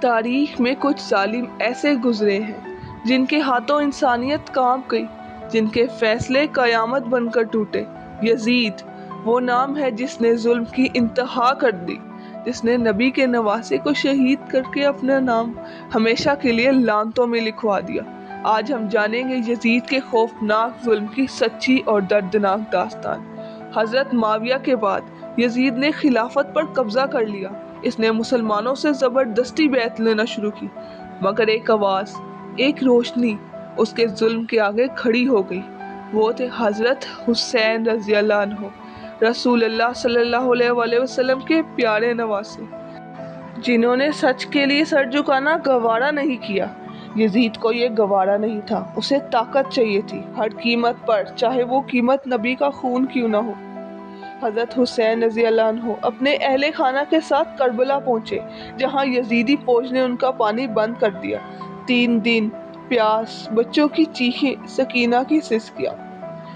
تاریخ میں کچھ ظالم ایسے گزرے ہیں جن کے ہاتھوں انسانیت کانپ گئی، جن کے فیصلے قیامت بن کر ٹوٹے۔ یزید وہ نام ہے جس نے ظلم کی انتہا کر دی، جس نے نبی کے نواسے کو شہید کر کے اپنا نام ہمیشہ کے لیے لعنتوں میں لکھوا دیا۔ آج ہم جانیں گے یزید کے خوفناک ظلم کی سچی اور دردناک داستان۔ حضرت معاویہ کے بعد یزید نے خلافت پر قبضہ کر لیا۔ اس نے مسلمانوں سے زبردستی بیعت لینا شروع کی، مگر ایک آواز، ایک روشنی اس کے ظلم کے آگے کھڑی ہو گئی۔ وہ تھے حضرت حسین رضی اللہ عنہ، رسول اللہ صلی اللہ علیہ وآلہ وسلم کے پیارے نواسے، جنہوں نے سچ کے لیے سر جھکانا گوارا نہیں کیا۔ یزید کو یہ گوارا نہیں تھا، اسے طاقت چاہیے تھی، ہر قیمت پر، چاہے وہ قیمت نبی کا خون کیوں نہ ہو۔ حضرت حسین رضی اللہ عنہ اپنے اہل خانہ کے ساتھ کربلا پہنچے، جہاں یزیدی فوج نے ان کا پانی بند کر دیا۔ 3 دن پیاس، بچوں کی چیخیں، سکینہ کی سسکیاں،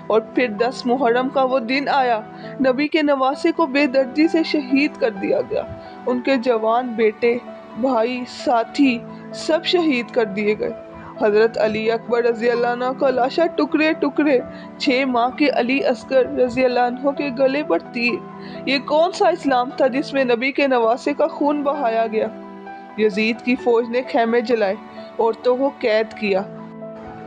اور پھر 10 محرم کا وہ دن آیا، نبی کے نواسے کو بے دردی سے شہید کر دیا گیا۔ ان کے جوان بیٹے، بھائی، ساتھی سب شہید کر دیے گئے۔ حضرت علی اکبر رضی اللہ عنہ کا لاشا ٹکڑے ٹکڑے، 6 ماہ کے علی اصغر رضی اللہ عنہ کے گلے پر تیر۔ یہ کون سا اسلام تھا جس میں نبی کے نواسے کا خون بہایا گیا؟ یزید کی فوج نے خیمے جلائے، عورتوں کو قید کیا،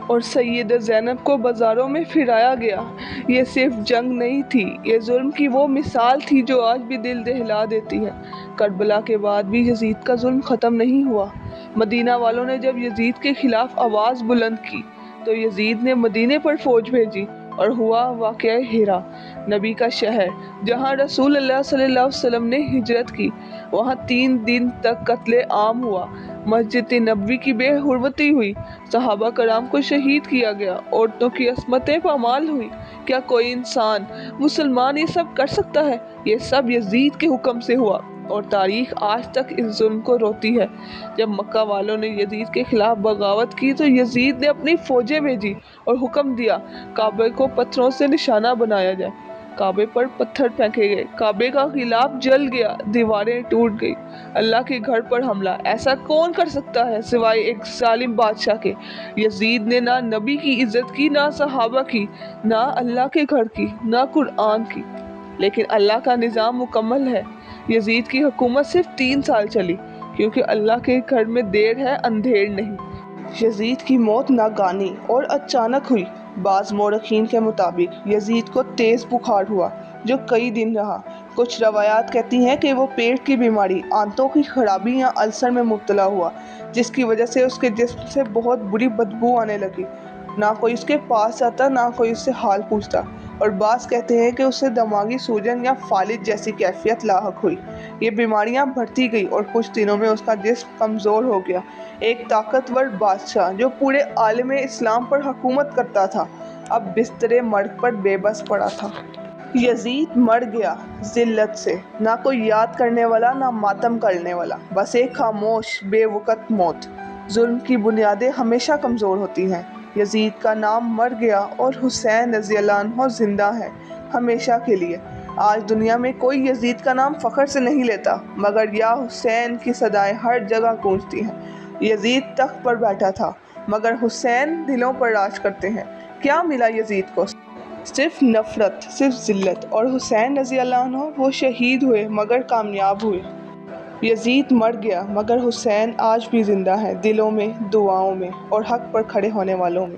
اور سیدہ زینب کو بازاروں میں پھرایا گیا۔ یہ صرف جنگ نہیں تھی، یہ ظلم کی وہ مثال تھی جو آج بھی دل دہلا دیتی ہے۔ کربلا کے بعد بھی یزید کا ظلم ختم نہیں ہوا۔ مدینہ والوں نے جب یزید کے خلاف آواز بلند کی تو یزید نے مدینے پر فوج بھیجی، اور ہوا واقعہ ہیرا، نبی کا شہر، جہاں رسول اللہ صلی اللہ علیہ وسلم نے ہجرت کی۔ وہاں 3 دن تک قتل عام ہوا، مسجد نبوی کی بے حرمتی ہوئی، صحابہ کرام کو شہید کیا گیا، عورتوں کی عصمتیں پامال ہوئی۔ کیا کوئی انسان، مسلمان یہ سب کر سکتا ہے؟ یہ سب یزید کے حکم سے ہوا، اور تاریخ آج تک اس ظلم کو روتی ہے۔ جب مکہ والوں نے یزید کے خلاف بغاوت کی تو یزید نے اپنی فوجیں بھیجی اور حکم دیا کعبے کو پتھروں سے نشانہ بنایا جائے۔ کعبے پر پتھر پھینکے گئے، کعبے کا غلاف جل گیا، دیواریں ٹوٹ گئی۔ اللہ کے گھر پر حملہ ایسا کون کر سکتا ہے سوائے ایک ظالم بادشاہ کے؟ یزید نے نہ نبی کی عزت کی، نہ صحابہ کی، نہ اللہ کے گھر کی، نہ قرآن کی۔ لیکن اللہ کا نظام مکمل ہے۔ یزید کی حکومت صرف 3 سال چلی، کیونکہ اللہ کے گھر میں دیر ہے، اندھیر نہیں۔ یزید کی موت ناگہانی اور اچانک ہوئی۔ بعض مورخین کے مطابق یزید کو تیز بخار ہوا جو کئی دن رہا۔ کچھ روایات کہتی ہیں کہ وہ پیٹ کی بیماری، آنتوں کی خرابی یا السر میں مبتلا ہوا، جس کی وجہ سے اس کے جسم سے بہت بری بدبو آنے لگی۔ نہ کوئی اس کے پاس جاتا، نہ کوئی اس سے حال پوچھتا، اور بعض کہتے ہیں کہ اسے دماغی سوجن یا فالج جیسی کیفیت لاحق ہوئی۔ یہ بیماریاں بڑھتی گئی اور کچھ دنوں میں اس کا جسم کمزور ہو گیا۔ ایک طاقتور بادشاہ جو پورے عالم اسلام پر حکومت کرتا تھا، اب بستر مرگ پر بے بس پڑا تھا۔ یزید مر گیا ذلت سے، نہ کوئی یاد کرنے والا، نہ ماتم کرنے والا، بس ایک خاموش بے وقت موت۔ ظلم کی بنیادیں ہمیشہ کمزور ہوتی ہیں۔ یزید کا نام مر گیا اور حسین رضی اللہ عنہ زندہ ہے، ہمیشہ کے لیے۔ آج دنیا میں کوئی یزید کا نام فخر سے نہیں لیتا، مگر یا حسین کی صدائیں ہر جگہ گونجتی ہیں۔ یزید تخت پر بیٹھا تھا، مگر حسین دلوں پر راج کرتے ہیں۔ کیا ملا یزید کو؟ صرف نفرت، صرف ذلت، اور حسین رضی اللہ عنہ وہ شہید ہوئے مگر کامیاب ہوئے۔ یزید مر گیا مگر حسین آج بھی زندہ ہے، دلوں میں، دعاؤں میں، اور حق پر کھڑے ہونے والوں میں۔